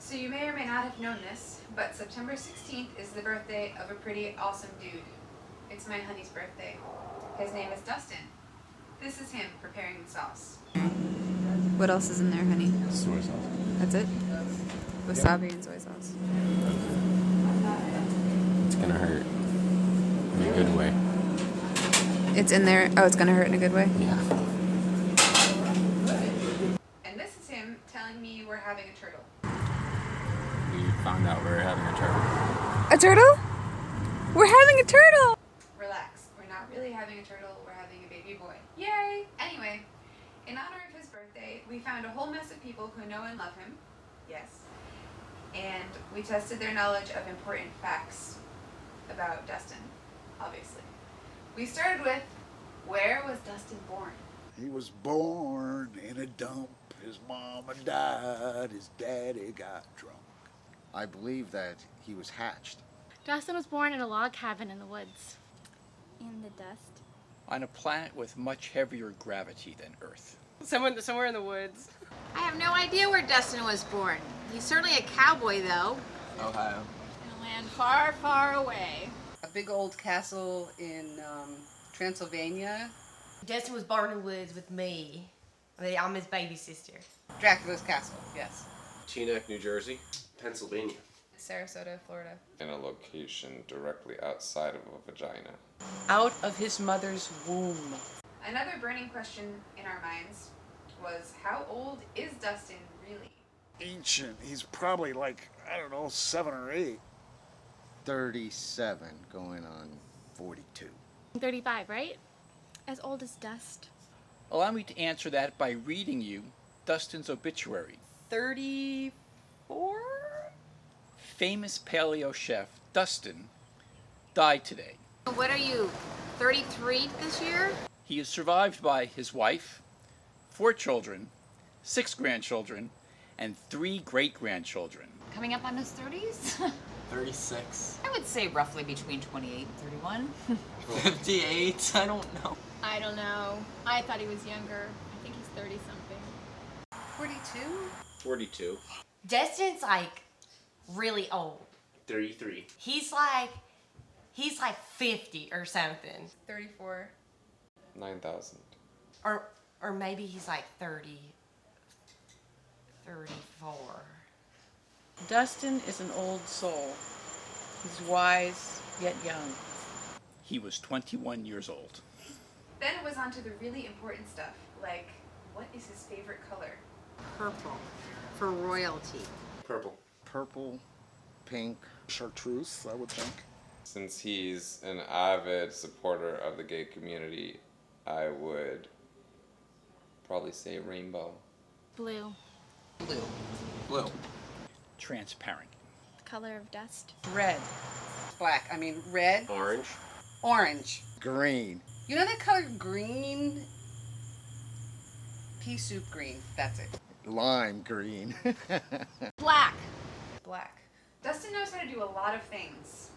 So you may or may not have known this, but September 16th is the birthday of a pretty awesome dude. It's my honey's birthday. His name is Dustin. This is him preparing the sauce. What else is in there, honey? Soy sauce. That's it? Wasabi and soy sauce. It's gonna hurt. In a good way. It's in there. Oh, it's gonna hurt in a good way? Yeah. And this is him telling me we're having a turtle. We found out we were having a turtle. A turtle? We're having a turtle! Relax. We're not really having a turtle. We're having a baby boy. Yay! Anyway, in honor of his birthday, we found a whole mess of people who know and love him. Yes. And we tested their knowledge of important facts about Dustin, obviously. We started with, where was Dustin born? He was born in a dump. His mama died. His daddy got drunk. I believe that he was hatched. Dustin was born in a log cabin in the woods. In the dust. On a planet with much heavier gravity than Earth. Somewhere in the woods. I have no idea where Dustin was born. He's certainly a cowboy, though. Ohio. In a land far, far away. A big old castle in Transylvania. Dustin was born in the woods with me. I'm his baby sister. Dracula's castle, yes. Teaneck, New Jersey. Pennsylvania. Sarasota, Florida. In a location directly outside of a vagina. Out of his mother's womb. Another burning question in our minds was, how old is Dustin really? Ancient. He's probably like, I don't know, 7 or 8. 37, going on 42. 35, right? As old as dust. Allow me to answer that by reading you Dustin's obituary. 34? Famous paleo chef Dustin died today. What are you, 33 this year? He is survived by his wife, 4 children, 6 grandchildren, and 3 great-grandchildren. Coming up on his 30s? 36. I would say roughly between 28 and 31. 58. I don't know. I don't know. I thought he was younger. I think he's 30-something. 42? 42. Dustin's like really old. 33. He's like 50 or something. 34. 9,000. Or maybe he's like 30, 34. Dustin is an old soul. He's wise, yet young. He was 21 years old. Then it was on to the really important stuff, like, what is his favorite color? Purple. For royalty. Purple. Purple, pink. Chartreuse, I would think. Since he's an avid supporter of the gay community, I would probably say rainbow. Blue. Blue. Blue. Transparent. Color of dust. Red. Black. I mean, red. Orange. Orange. Green. You know that color green? Pea soup green. That's it. Lime green. Black. Black. Dustin knows how to do a lot of things.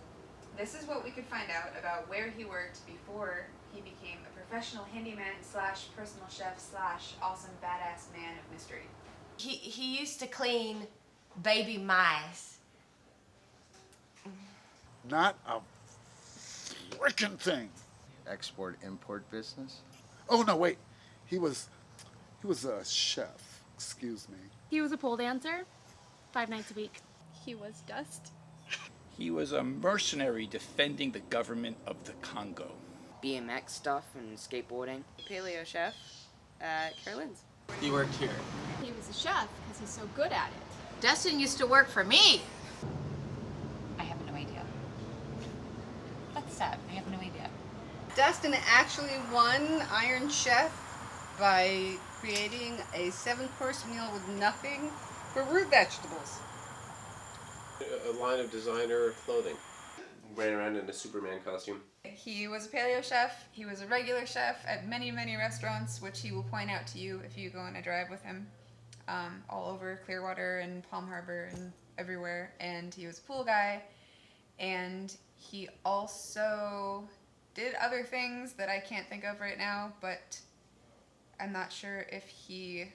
This is what we could find out about where he worked before he became a professional handyman slash personal chef slash awesome badass man of mystery. He used to clean baby mice. Not a frickin' thing. Export-import business. Oh, no, wait. He was a chef. Excuse me. He was a pole dancer. 5 nights a week. He was dust. He was a mercenary defending the government of the Congo. BMX stuff and skateboarding. Paleo chef at Carolyn's. He worked here. He was a chef because he's so good at it. Dustin used to work for me. I have no idea. That's sad. I have no idea. Dustin actually won Iron Chef by creating a 7-course meal with nothing but root vegetables. A line of designer clothing. Ran around in a Superman costume. He was a paleo chef. He was a regular chef at many, many restaurants, which he will point out to you if you go on a drive with him, all over Clearwater and Palm Harbor and everywhere. And he was a pool guy. And he also did other things that I can't think of right now, but I'm not sure if he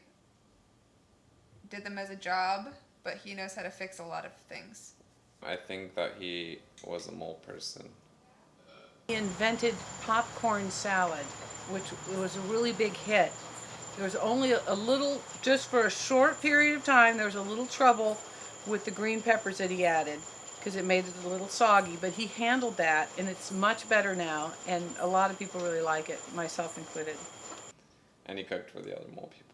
did them as a job but he knows how to fix a lot of things. I think that he was a mole person. He invented popcorn salad, which was a really big hit. There was only a little, just for a short period of time, there was a little trouble with the green peppers that he added because it made it a little soggy, but he handled that and it's much better now, and a lot of people really like it, myself included. And he cooked for the other mole people.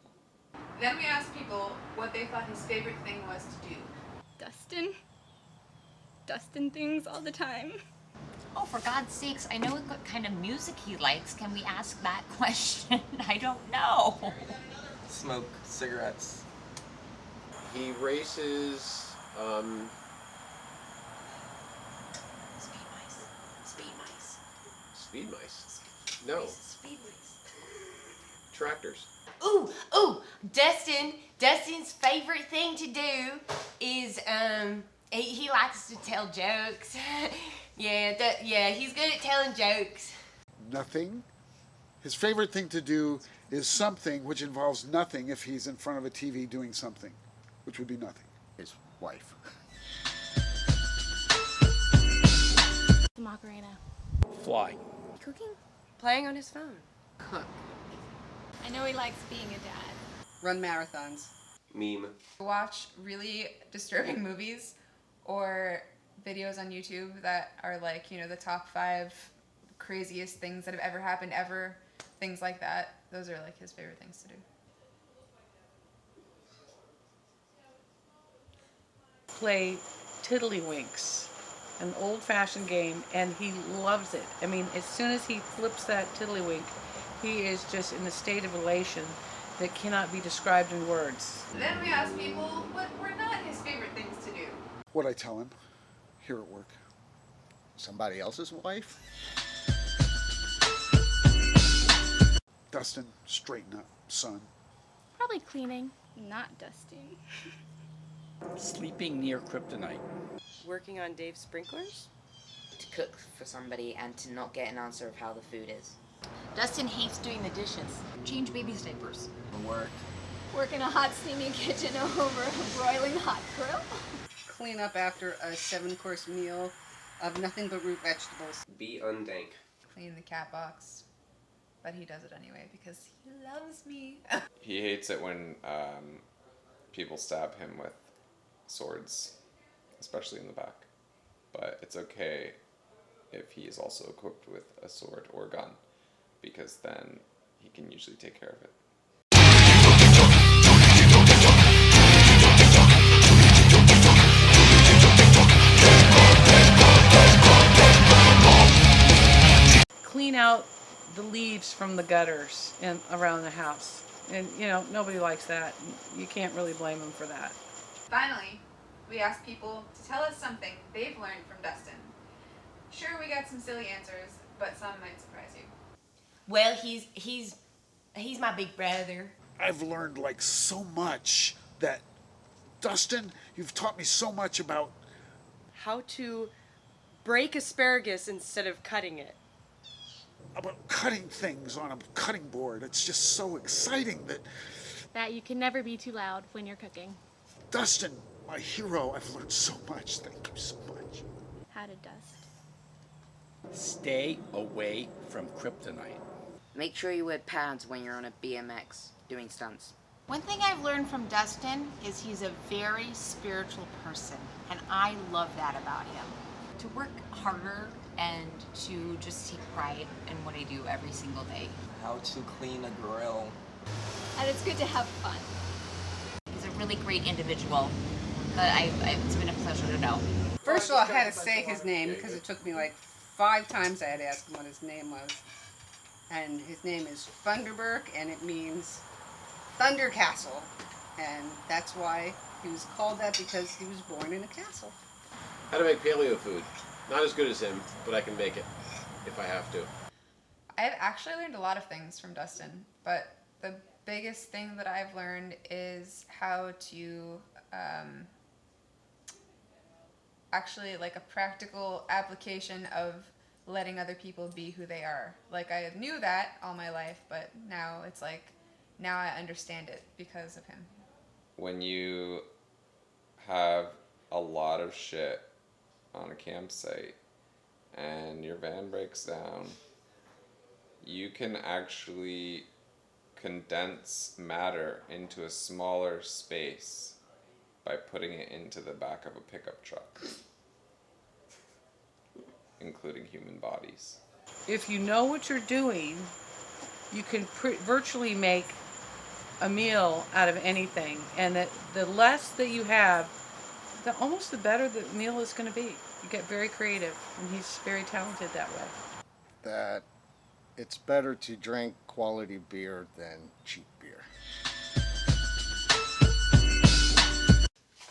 Then we asked people what they thought his favorite thing was to do. Dustin. Dustin things all the time. Oh, for God's sakes, I know what kind of music he likes. Can we ask that question? I don't know. Smoke cigarettes. He races. Speed mice. Speed mice. Speed mice. No. Speed mice. Tractors. Ooh, Dustin's favorite thing to do is, he likes to tell jokes. Yeah, he's good at telling jokes. Nothing. His favorite thing to do is something which involves nothing if he's in front of a TV doing something, which would be nothing. His wife. Macarena. Fly. Cooking? Playing on his phone. Cook. I know he likes being a dad. Run marathons. Meme. Watch really disturbing movies or videos on YouTube that are like, the top 5 craziest things that have ever happened ever, things like that. Those are like his favorite things to do. Play Tiddlywinks, an old-fashioned game, and he loves it. I mean, as soon as he flips that Tiddlywink, he is just in a state of elation that cannot be described in words. Then we asked people what were not his favorite things to do. What I tell him here at work. Somebody else's wife? Dustin, straighten up, son. Probably cleaning. Not dusting. Sleeping near kryptonite. Working on Dave's sprinklers? To cook for somebody and to not get an answer of how the food is. Dustin hates doing the dishes. Change baby's diapers. Work. Work in a hot, steamy kitchen over a broiling hot grill. Clean up after a 7-course meal of nothing but root vegetables. Be undank. Clean the cat box. But he does it anyway because he loves me. He hates it when people stab him with swords, especially in the back. But it's okay if he is also equipped with a sword or gun, because then he can usually take care of it. Clean out the leaves from the gutters and around the house. And, nobody likes that. You can't really blame them for that. Finally, we asked people to tell us something they've learned from Dustin. Sure, we got some silly answers, but some might surprise you. Well, he's my big brother. I've learned like so much that, Dustin, you've taught me so much about How to break asparagus instead of cutting it. cutting things on a cutting board. It's just so exciting That you can never be too loud when you're cooking. Dustin, my hero, I've learned so much. Thank you so much. How to dust. Stay away from kryptonite. Make sure you wear pads when you're on a BMX doing stunts. One thing I've learned from Dustin is he's a very spiritual person, and I love that about him. To work harder and to just take pride in what I do every single day. How to clean a grill. And it's good to have fun. He's a really great individual that it's been a pleasure to know. First of all, I had to say his name because it took me like 5 times I had to ask him what his name was. And his name is Thunderberg, and it means Thunder Castle. And that's why he was called that, because he was born in a castle. How to make paleo food. Not as good as him, but I can make it if I have to. I've actually learned a lot of things from Dustin, but the biggest thing that I've learned is how to actually like a practical application of letting other people be who they are. Like I knew that all my life, but now it's like, now I understand it because of him. When you have a lot of shit on a campsite and your van breaks down, you can actually condense matter into a smaller space by putting it into the back of a pickup truck, including human bodies. If you know what you're doing, you can virtually make a meal out of anything, and that the less that you have, almost the better the meal is going to be. You get very creative, and he's very talented that way. That it's better to drink quality beer than cheap beer.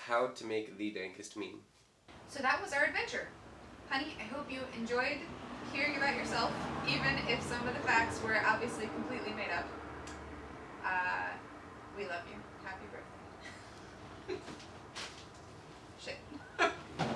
How to make the dankest meme. So that was our adventure. Honey, I hope you enjoyed hearing about yourself, even if some of the facts were obviously completely made up. We love you.